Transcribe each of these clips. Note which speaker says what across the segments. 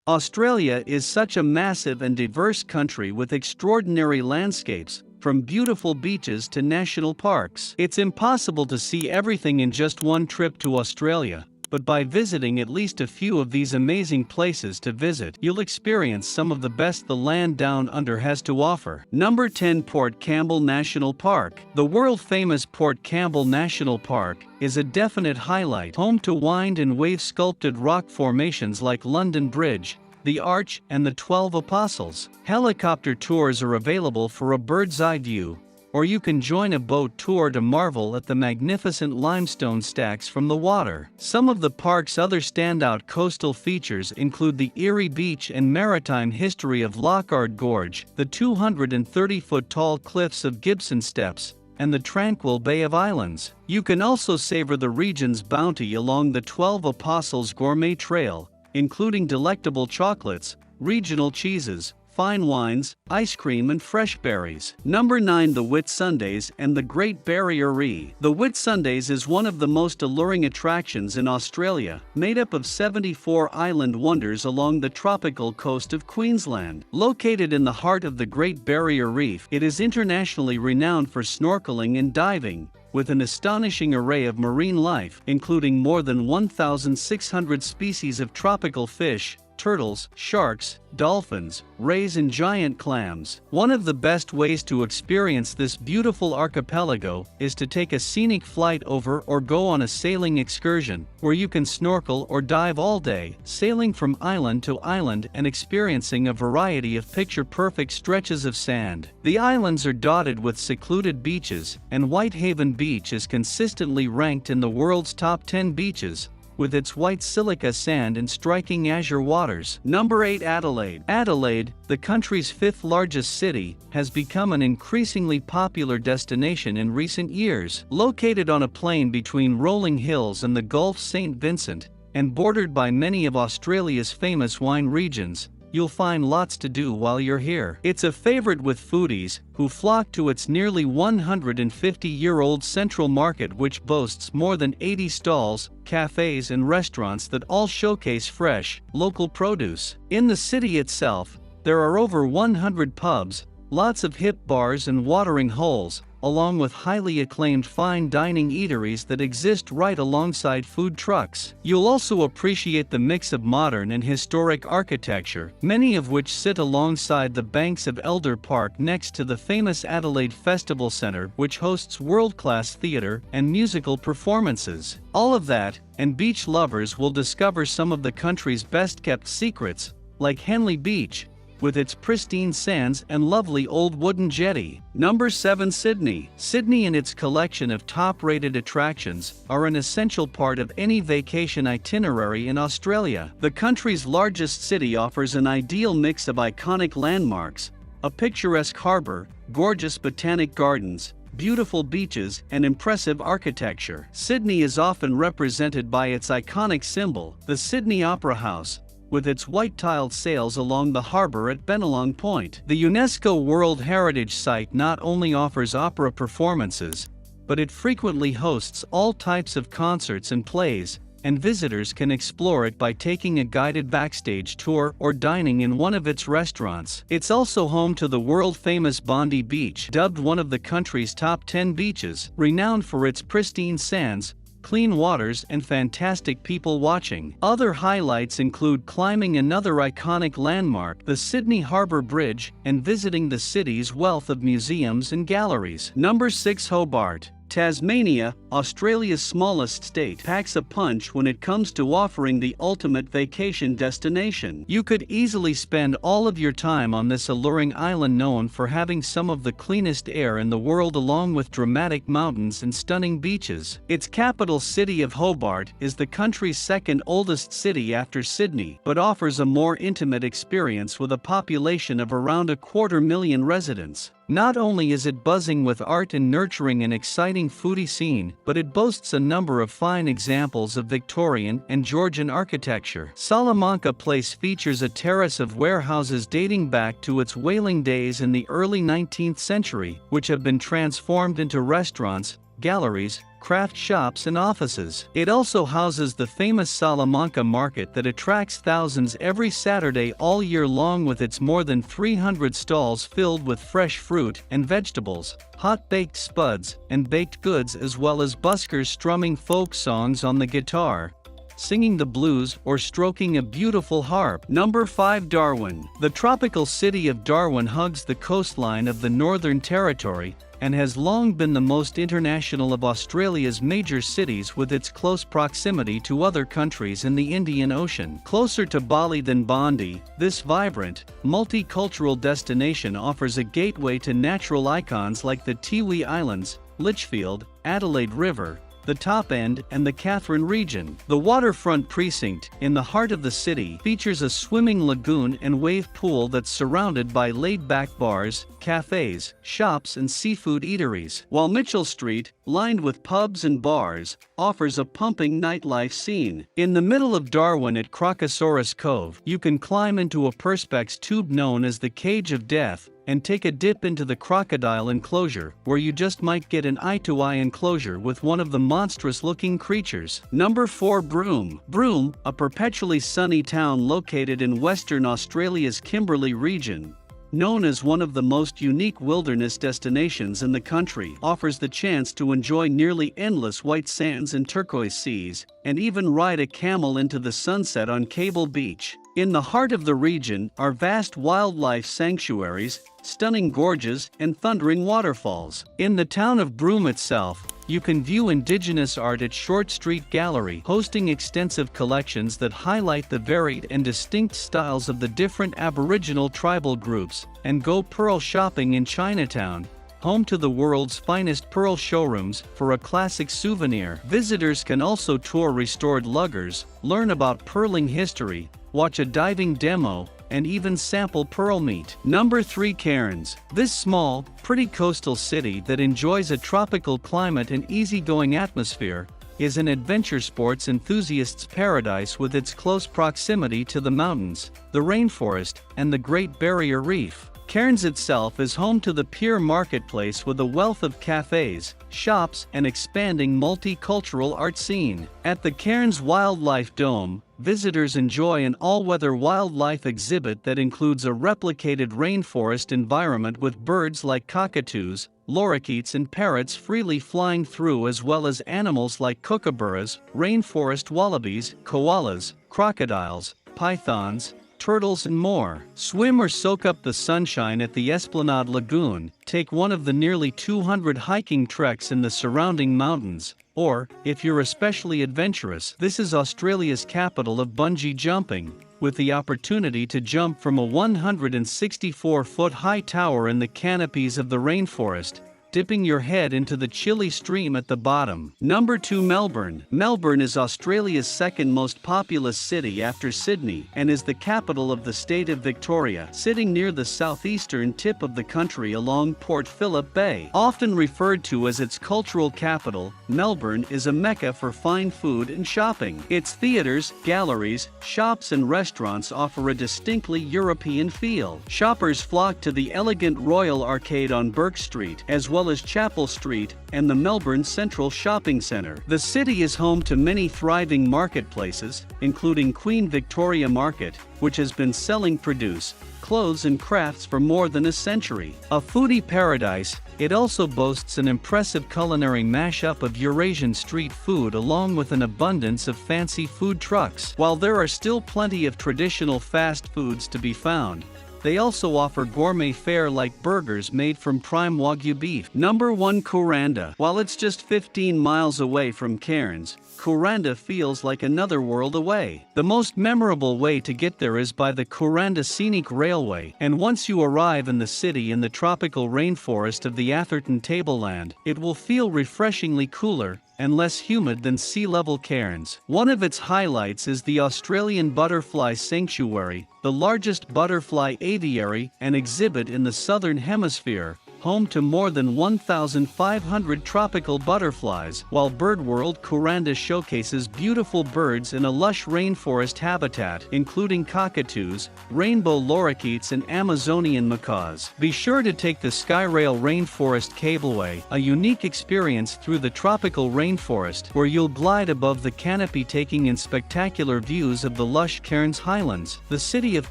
Speaker 1: Australia is such a massive and diverse country with extraordinary landscapes, from beautiful beaches to national parks. It's impossible to see everything in just one trip to Australia, but by visiting at least a few of these amazing places to visit, you'll experience some of the best the land down under has to offer. Number 10. Port Campbell National Park. The world-famous Port Campbell National Park is a definite highlight, home to wind and wave sculpted rock formations like London Bridge, the Arch, and the 12 Apostles. Helicopter tours are available for a bird's-eye view, or you can join a boat tour to marvel at the magnificent limestone stacks from the water. Some of the park's other standout coastal features include the Erie Beach and maritime history of Lockhart Gorge, the 230-foot-tall cliffs of Gibson Steps, and the tranquil Bay of Islands. You can also savor the region's bounty along the 12 Apostles Gourmet Trail, including delectable chocolates, regional cheeses, fine wines, ice cream and fresh berries. Number 9. The Whitsundays and the Great Barrier Reef. The Whitsundays is one of the most alluring attractions in Australia, made up of 74 island wonders along the tropical coast of Queensland. Located in the heart of the Great Barrier Reef, it is internationally renowned for snorkeling and diving, with an astonishing array of marine life, including more than 1,600 species of tropical fish, turtles, sharks, dolphins, rays and giant clams. One of the best ways to experience this beautiful archipelago is to take a scenic flight over or go on a sailing excursion, where you can snorkel or dive all day, sailing from island to island and experiencing a variety of picture-perfect stretches of sand. The islands are dotted with secluded beaches, and Whitehaven Beach is consistently ranked in the world's top 10 beaches, with its white silica sand and striking azure waters. Number 8. Adelaide. Adelaide, the country's fifth largest city, has become an increasingly popular destination in recent years. Located on a plain between rolling hills and the Gulf St. Vincent, and bordered by many of Australia's famous wine regions, you'll find lots to do while you're here. It's a favorite with foodies, who flock to its nearly 150-year-old central market, which boasts more than 80 stalls, cafes and restaurants that all showcase fresh, local produce. In the city itself, there are over 100 pubs, lots of hip bars and watering holes, along with highly acclaimed fine dining eateries that exist right alongside food trucks. You'll also appreciate the mix of modern and historic architecture, many of which sit alongside the banks of Elder Park next to the famous Adelaide Festival Centre, which hosts world-class theatre and musical performances. All of that, and beach lovers will discover some of the country's best-kept secrets, like Henley Beach, with its pristine sands and lovely old wooden jetty. Number 7. Sydney. Sydney and its collection of top-rated attractions are an essential part of any vacation itinerary in Australia. The country's largest city offers an ideal mix of iconic landmarks, a picturesque harbour, gorgeous botanic gardens, beautiful beaches, and impressive architecture. Sydney is often represented by its iconic symbol, the Sydney Opera House, with its white-tiled sails along the harbour at Bennelong Point. The UNESCO World Heritage Site not only offers opera performances, but it frequently hosts all types of concerts and plays, and visitors can explore it by taking a guided backstage tour or dining in one of its restaurants. It's also home to the world-famous Bondi Beach, dubbed one of the country's top 10 beaches, renowned for its pristine sands, clean waters and fantastic people watching. Other highlights include climbing another iconic landmark, the Sydney Harbour Bridge, and visiting the city's wealth of museums and galleries. Number 6. Hobart. Tasmania, Australia's smallest state, packs a punch when it comes to offering the ultimate vacation destination. You could easily spend all of your time on this alluring island known for having some of the cleanest air in the world, along with dramatic mountains and stunning beaches. Its capital city of Hobart is the country's second oldest city after Sydney, but offers a more intimate experience with a population of around 250,000 residents. Not only is it buzzing with art and nurturing an exciting foodie scene, but it boasts a number of fine examples of Victorian and Georgian architecture. Salamanca Place features a terrace of warehouses dating back to its whaling days in the early 19th century, which have been transformed into restaurants, galleries, craft shops and offices. It also houses the famous Salamanca market that attracts thousands every Saturday all year long, with its more than 300 stalls filled with fresh fruit and vegetables, hot-baked spuds, and baked goods, as well as buskers strumming folk songs on the guitar, singing the blues, or stroking a beautiful harp. Number 5. Darwin. The tropical city of Darwin hugs the coastline of the Northern Territory and has long been the most international of Australia's major cities, with its close proximity to other countries in the Indian Ocean. Closer to Bali than Bondi, this vibrant, multicultural destination offers a gateway to natural icons like the Tiwi Islands, Litchfield, Adelaide River, the Top End, and the Katherine region. The waterfront precinct, in the heart of the city, features a swimming lagoon and wave pool that's surrounded by laid-back bars, cafes, shops, and seafood eateries, while Mitchell Street, lined with pubs and bars, offers a pumping nightlife scene. In the middle of Darwin at Crocosaurus Cove, you can climb into a perspex tube known as the Cage of Death and take a dip into the crocodile enclosure, where you just might get an eye-to-eye enclosure with one of the monstrous-looking creatures. Number 4. Broome. Broome, a perpetually sunny town located in Western Australia's Kimberley region, known as one of the most unique wilderness destinations in the country, offers the chance to enjoy nearly endless white sands and turquoise seas, and even ride a camel into the sunset on Cable Beach. In the heart of the region are vast wildlife sanctuaries, stunning gorges, and thundering waterfalls. In the town of Broome itself, you can view indigenous art at Short Street Gallery, hosting extensive collections that highlight the varied and distinct styles of the different Aboriginal tribal groups, and go pearl shopping in Chinatown, home to the world's finest pearl showrooms, for a classic souvenir. Visitors can also tour restored luggers, learn about pearling history, watch a diving demo, and even sample pearl meat. Number 3. Cairns. This small, pretty coastal city that enjoys a tropical climate and easygoing atmosphere is an adventure sports enthusiast's paradise, with its close proximity to the mountains, the rainforest, and the Great Barrier Reef. Cairns itself is home to the Pier Marketplace, with a wealth of cafes, shops, and expanding multicultural art scene. At the Cairns Wildlife Dome, visitors enjoy an all-weather wildlife exhibit that includes a replicated rainforest environment with birds like cockatoos, lorikeets, and parrots freely flying through, as well as animals like kookaburras, rainforest wallabies, koalas, crocodiles, pythons, turtles, and more. Swim or soak up the sunshine at the Esplanade Lagoon, take one of the nearly 200 hiking treks in the surrounding mountains, or, if you're especially adventurous, this is Australia's capital of bungee jumping, with the opportunity to jump from a 164-foot high tower in the canopies of the rainforest, dipping your head into the chilly stream at the bottom. Number 2. Melbourne. Melbourne is Australia's second most populous city after Sydney, and is the capital of the state of Victoria, sitting near the southeastern tip of the country along Port Phillip Bay. Often referred to as its cultural capital, Melbourne is a mecca for fine food and shopping. Its theatres, galleries, shops, and restaurants offer a distinctly European feel. Shoppers flock to the elegant Royal Arcade on Burke Street, as well as Chapel Street and the Melbourne Central Shopping Centre. The city is home to many thriving marketplaces, including Queen Victoria Market, which has been selling produce, clothes, and crafts for more than a century. A foodie paradise, it also boasts an impressive culinary mashup of Eurasian street food along with an abundance of fancy food trucks. While there are still plenty of traditional fast foods to be found, they also offer gourmet fare like burgers made from prime Wagyu beef. Number 1. Kuranda. While it's just 15 miles away from Cairns, Kuranda feels like another world away. The most memorable way to get there is by the Kuranda Scenic Railway, and once you arrive in the city in the tropical rainforest of the Atherton Tableland, it will feel refreshingly cooler and less humid than sea-level Cairns. One of its highlights is the Australian Butterfly Sanctuary, the largest butterfly aviary and exhibit in the Southern Hemisphere, home to more than 1,500 tropical butterflies, while BirdWorld Kuranda showcases beautiful birds in a lush rainforest habitat, including cockatoos, rainbow lorikeets and Amazonian macaws. Be sure to take the Skyrail Rainforest Cableway, a unique experience through the tropical rainforest where you'll glide above the canopy taking in spectacular views of the lush Cairns Highlands, the city of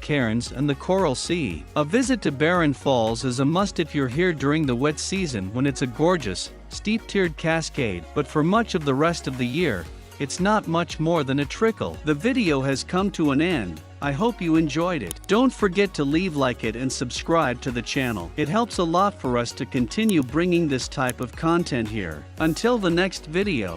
Speaker 1: Cairns and the Coral Sea. A visit to Barron Falls is a must if you're here during the wet season when it's a gorgeous, steep-tiered cascade, but for much of the rest of the year, it's not much more than a trickle. The video has come to an end. I hope you enjoyed it. Don't forget to like it and subscribe to the channel. It helps a lot for us to continue bringing this type of content here. Until the next video.